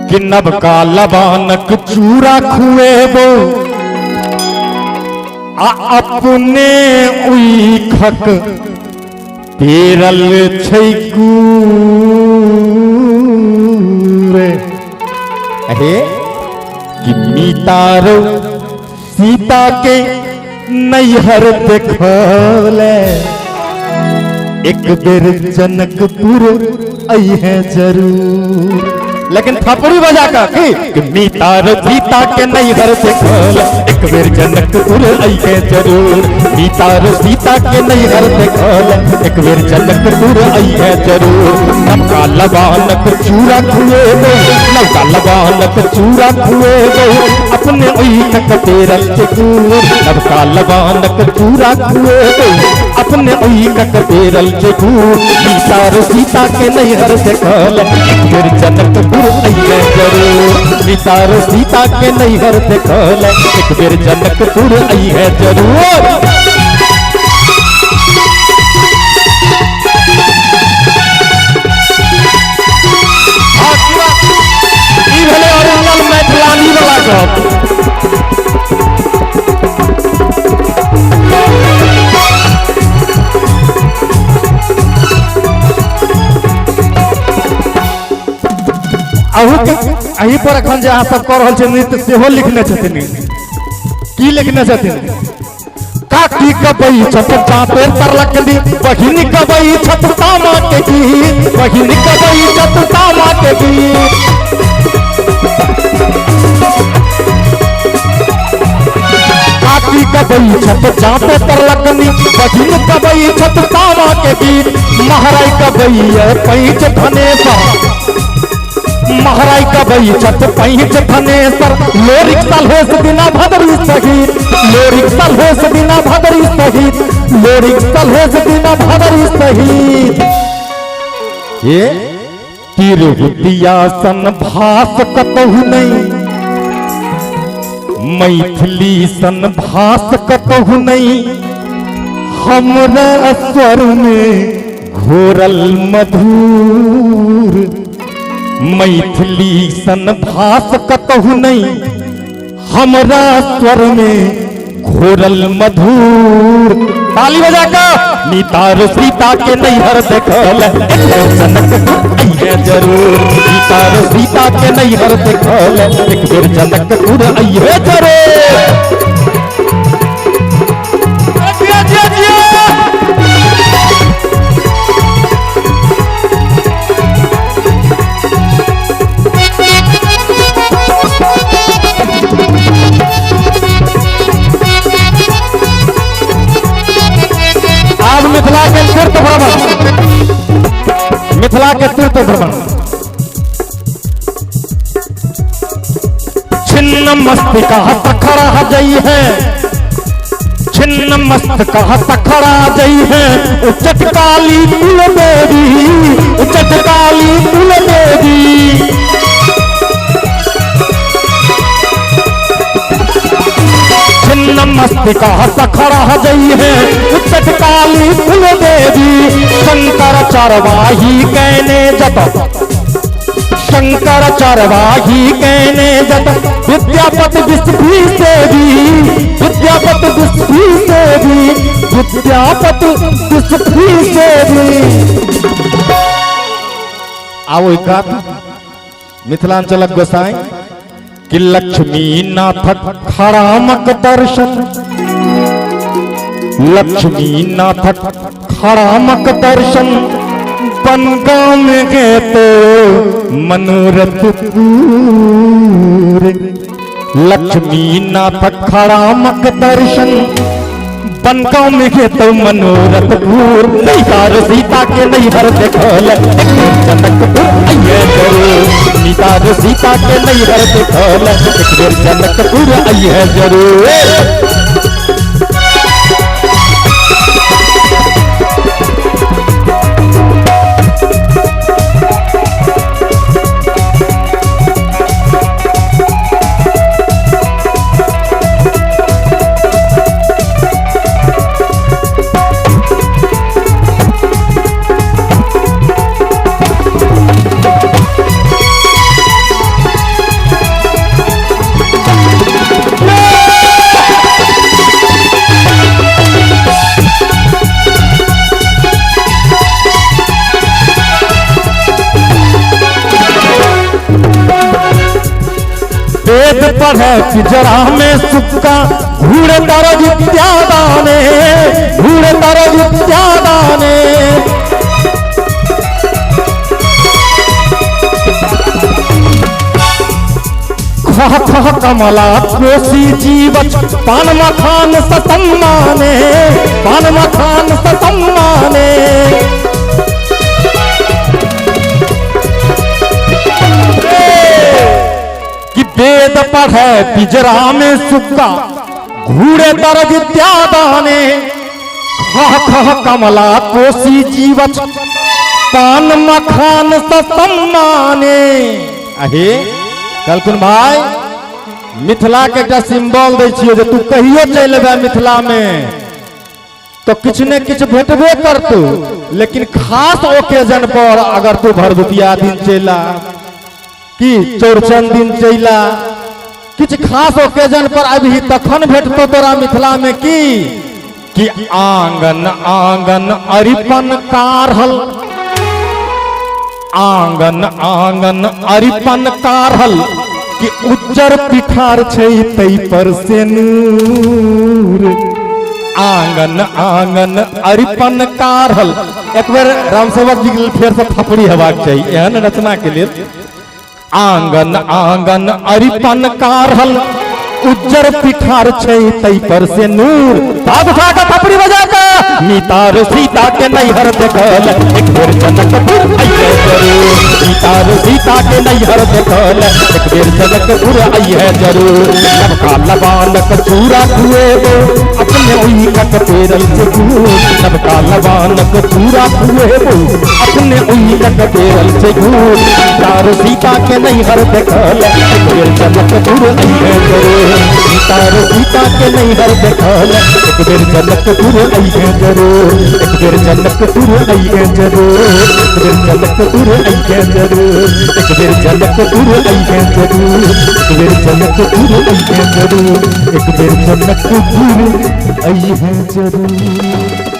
कि नब का लबानक चूरा खुए वो अपने उई खक पेरल छैकू अहे कि मीतारो सीता के नैहर देखले एक बेर जनकपुर आई है जरूर। लेकिन थपड़ी बजा का कि मीतार सीता के नैहर देखल एक बेर जनकपुर आई है जरूर। मीतार सीता के नैहर देखल एक बेर जनकपुर आई है जरूर। नवका लबानक चूरा खुए गो, नवका लबानक चूरा खुए गो अपने ओइठक पेरल चकूर। नवका लबानक चूरा खुए गो अपने ओइठक पेरल चकूर। मीतार सीता के नैहर देखल एक बेर जनकपुर आई है जरूर। मीतार सीता के नैहर देखल एक बेर जनकपुर आई है जरूर। मैथिलानी वाला अही पर अखन जे अहाँ सब कह रहल छै नृत्य सेहो लिखने छथिन। की लिखने छथिन? काकी कबई छत चापे तरलकनी बहिनी कबई छत तामा के गीत, बहिनी कबई छत तामा के गीत। काकी कबई छत चापे तरलकनी बहिनी कबई छत तामा के गीत। महराई कबई पैंच धनेसर, महराई कबई छत पैंच धनेसर। लोरिक सलहेस बिना भदरी सहित, लोरिक सलहेस बिना भदरी सहित, लोरिक सलहेस बिना भदरी सहित। ये तिरहुतिया सन भास कतहु नहीं, मैथिली सन भास कतहु नहीं। हमरा स्वर में घोरल मधुर, मैथिली सन भास कतहु नहीं। हमरा स्वर में घोरल मधुर। ताली बजा का मीतार सीता के नैहर देखल जनकपुर आई है जरूर। मीतार सीता के नैहर देखल एक बेर जनकपुर आई है जरूर। मिथिला के तीर्थ भ्रमण, मिथिला के तीर्थ भ्रमण। छिन्न मस्तिका सखरा जई है, छिन्न मस्तिका सखरा जई है। उच्चट काली कुल देवी, उच्चट काली कुल देवी। छिन्न मस्तिका सखरा जई है उच्चट काली कुल देवी। शंकर चरवाही कहने जत, शंकर चरवाही कहने जत। विद्यापति विष्णु देवी, विद्यापति विष्णु देवी, विद्यापति विष्णु देवी। आओ एक मिथिलांचलक गोसाई कि लक्ष्मी नाथक खड़ामक दर्शन, लक्ष्मी नाथक खड़ामक दर्शन। बनगांव में गए तो मनोरथ पूरे। लक्ष्मी नाथक खड़ामक दर्शन, बनगांव में गए तो मनोरथ पूर। मीतार सीता के नैहर देखल जनकपुर आई है जरूर। मीतार सीता के नैहर देखल एक बेर जनकपुर आई है जरूर। वेद पढ़े पिजरा में सुक्का घूरे तारो विद्यादाने, घूरे तारो विद्यादाने। खह खह कमला कोसी जीवच पान मखान सतम्माने, पान मखान सतम्माने। कि वेद पढ़े पिजरा में सुक्का घूरे तर विद्यादाने। खह खह कमला कोसी जीवच पान मखान सतम्माने। अहे कलकुन भाई मिथिला के एक सिंबल दै छियै जे तू कहियो चलि अबे मिथिला में तो किछ ने किछ भेटबे करतू, लेकिन खास ओकेजन पर अगर तू भरदुतिया दिन चला कि चौरचन दिन चला किछ खास ओकेजन पर अभी तखन भेटतो तोरा मिथिला में कि आंगन आंगन अरिपन कारहल, आंगन आंगन अरिपन कारहल कि उज्जर पिठार छै तै पर से नूर। आंगन आंगन अरिपन कारहल। एक बार रामसेवक जी के लिए फिर से थपड़ी हेबाक चाहिए एहन रचना के लिए। आंगन आंगन अरिपन कारहल उज्जर पिठार छै तै पर से नूर। भाग उठा के थपड़ी बजा के मीतार सीता के नैहर देखल एक बेर जनकपुर अइहे जरूर। मीतार सीता के नैहर देखल एक बेर जनकपुर अइहे जरूर। नबका लबानक चूरा खुएबो अपने ओही कट पेरल से दूर। नबका लबानक चूरा खुएबो अपने ओही कट पेरल से दूर। मीतार सीता के नैहर देखल एक बेर जनकपुर अइहे जरूर। मीतार सीता के नैहर देखल एक बेर जनकपुर अइहे जरूर। एक बेर जनकपुर अइहे जरूर। एक बेर जनकपुर अइहे जरूर। एक बेर जनकपुर अइहे जरूर। एक बेर जनकपुर अइहे जरूर। एक बेर जनकपुर अइहे जरूर।